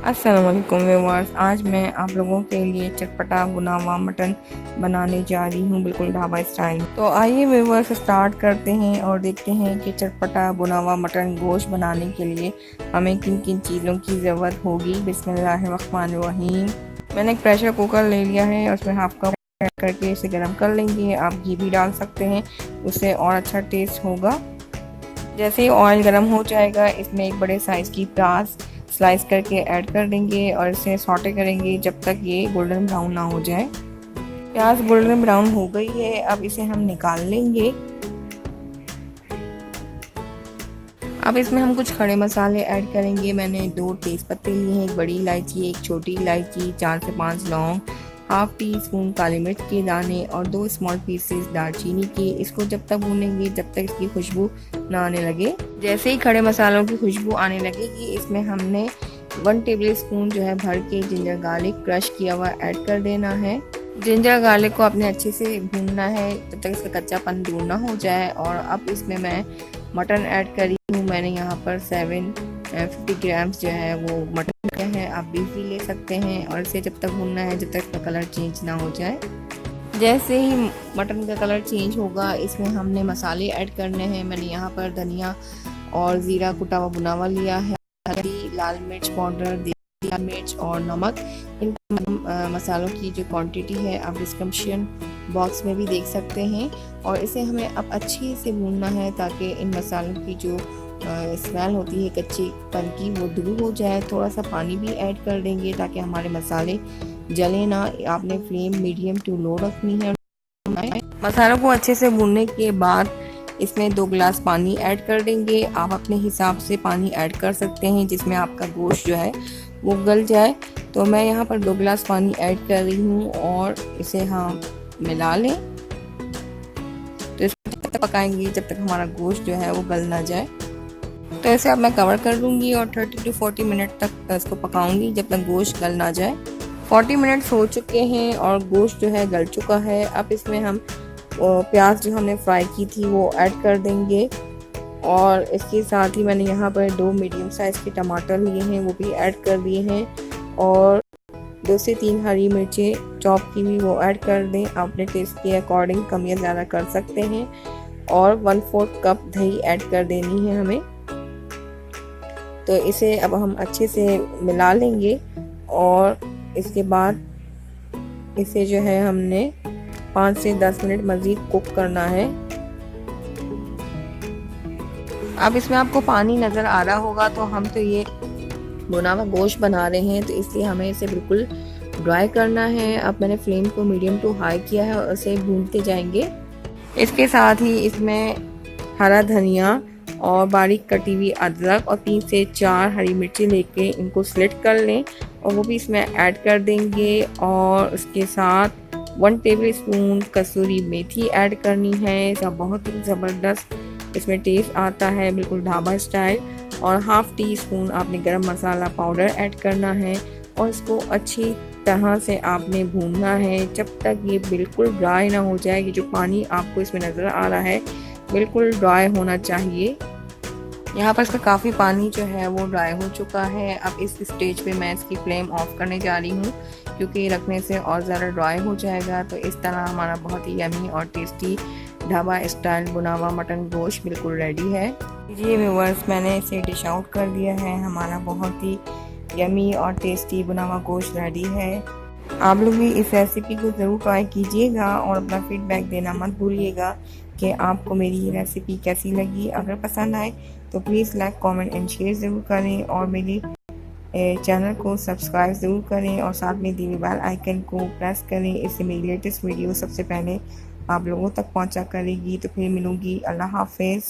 अस्सलाम वालेकुम व्यूअर्स। आज मैं आप लोगों के लिए चटपटा भुना हुआ मटन बनाने जा रही हूँ, बिल्कुल ढाबा स्टाइल। तो आइए व्यूअर्स स्टार्ट करते हैं और देखते हैं कि चटपटा भुना हुआ मटन गोश्त बनाने के लिए हमें किन किन चीज़ों की ज़रूरत होगी। बिस्मिल्लाहिर्रहमानिर्रहीम। मैंने एक प्रेशर कुकर ले लिया है और उसमें हाफ कप ऐड करके इसे गर्म कर लेंगे। आप घी भी डाल सकते हैं, उससे और अच्छा टेस्ट होगा। जैसे ही ऑयल गर्म हो जाएगा, इसमें एक बड़े साइज़ की प्याज स्लाइस करके ऐड कर देंगे और इसे सॉटे करेंगे जब तक ये गोल्डन ब्राउन ना हो जाए। प्याज गोल्डन ब्राउन हो गई है, अब इसे हम निकाल लेंगे। अब इसमें हम कुछ खड़े मसाले ऐड करेंगे। मैंने 2 तेज़पत्ते लिए हैं, एक बड़ी इलायची, एक छोटी इलायची, 4 से 5 लौंग, हाफ टी स्पून काली मिर्च के दाने और 2 स्मॉल पीसेस दालचीनी के। इसको जब तक भूनेंगे जब तक इसकी खुशबू ना आने लगे। जैसे ही खड़े मसालों की खुशबू आने लगेगी, इसमें हमने 1 टेबल स्पून जो है भर के जिंजर गार्लिक क्रश किया हुआ ऐड कर देना है। जिंजर गार्लिक को अपने अच्छे से भूनना है जब तक इसका कच्चापन दूर ना हो जाए। और अब इसमें मैं मटन ऐड करी हूँ। मैंने यहाँ पर 750 ग्राम्स जो है वो मटन लिया है, आप बीफ भी ले सकते हैं। और इसे जब तक भूनना है जब तक इसका कलर चेंज ना हो जाए। जैसे ही मटन का कलर चेंज होगा, इसमें हमने मसाले ऐड करने हैं। मैंने यहाँ पर धनिया और ज़ीरा कुटा हुआ भुना हुआ लिया है, हल्दी, लाल मिर्च पाउडर, देसी लाल मिर्च और नमक। इन मसालों की जो क्वांटिटी है आप डिस्क्रिप्शन बॉक्स में भी देख सकते हैं। और इसे हमें अब अच्छे से भूनना है ताकि इन मसालों की जो स्मेल होती है कच्चेपन की वो दूर हो जाए। थोड़ा सा पानी भी ऐड कर देंगे ताकि हमारे मसाले जले ना। आपने फ्लेम मीडियम टू लो रखनी है। मसालों को अच्छे से भूनने के बाद इसमें 2 गिलास पानी ऐड कर देंगे। आप अपने हिसाब से पानी ऐड कर सकते हैं जिसमें आपका गोश्त जो है वो गल जाए। तो मैं यहाँ पर 2 गिलास पानी ऐड कर रही हूँ और इसे हम मिला लें। तो इसको तब तक पकाएंगे जब तक हमारा गोश्त जो है वो गल ना जाए। तो इसे अब मैं कवर कर दूंगी और 30 to 40 मिनट तक इसको पकाऊंगी जब तक गोश्त गल ना जाए। 40 मिनट्स हो चुके हैं और गोश्त जो है गल चुका है। अब इसमें हम प्याज जो हमने फ्राई की थी वो ऐड कर देंगे। और इसके साथ ही मैंने यहाँ पर 2 मीडियम साइज़ के टमाटर लिए हैं, वो भी ऐड कर दिए हैं। और 2 से 3 हरी मिर्चें चॉप की हुई वो ऐड कर दें। अपने टेस्ट के अकॉर्डिंग कम या ज़्यादा कर सकते हैं। और 1/4 कप दही ऐड कर देनी है हमें। तो इसे अब हम अच्छे से मिला लेंगे और इसके बाद इसे जो है हमने 5 से 10 मिनट मज़ीद कुक करना है। अब इसमें आपको पानी नज़र आ रहा होगा, तो हम तो ये भुना हुआ गोश्त बना रहे हैं तो इसलिए हमें इसे बिल्कुल ड्राई करना है। अब मैंने फ्लेम को मीडियम टू हाई किया है और इसे भूनते जाएंगे। इसके साथ ही इसमें हरा धनिया और बारीक कटी हुई अदरक और 3 से 4 हरी मिर्ची लेके इनको स्लिट कर लें और वो भी इसमें ऐड कर देंगे। और उसके साथ 1 टेबल स्पून कसूरी मेथी ऐड करनी है। सब बहुत ही ज़बरदस्त इसमें टेस्ट आता है, बिल्कुल ढाबा स्टाइल। और हाफ टी स्पून आपने गरम मसाला पाउडर ऐड करना है और इसको अच्छी तरह से आपने भूनना है जब तक ये बिल्कुल ड्राई ना हो जाए। ये जो पानी आपको इसमें नज़र आ रहा है बिल्कुल ड्राई होना चाहिए। यहाँ पर इसका काफ़ी पानी जो है वो ड्राई हो चुका है। अब इस स्टेज पे मैं इसकी फ्लेम ऑफ करने जा रही हूँ क्योंकि ये रखने से और ज़्यादा ड्राई हो जाएगा। तो इस तरह हमारा बहुत ही यमी और टेस्टी ढाबा स्टाइल भुना हुआ मटन गोश्त बिल्कुल रेडी है। जी व्यूअर्स, मैंने इसे डिश आउट कर दिया है। हमारा बहुत ही यमी और टेस्टी भुना हुआ गोश्त रेडी है। आप लोग भी इस रेसिपी को ज़रूर ट्राई कीजिएगा और अपना फीडबैक देना मत भूलिएगा कि आपको मेरी ये रेसिपी कैसी लगी। अगर पसंद आए तो please like, comment and share ज़रूर करें और मेरी चैनल को सब्सक्राइब ज़रूर करें और साथ में दिए बेल आइकन को प्रेस करें। इससे मेरी लेटेस्ट वीडियो सबसे पहले आप लोगों तक पहुंचा करेगी। तो फिर मिलूँगी। अल्लाह हाफिज़।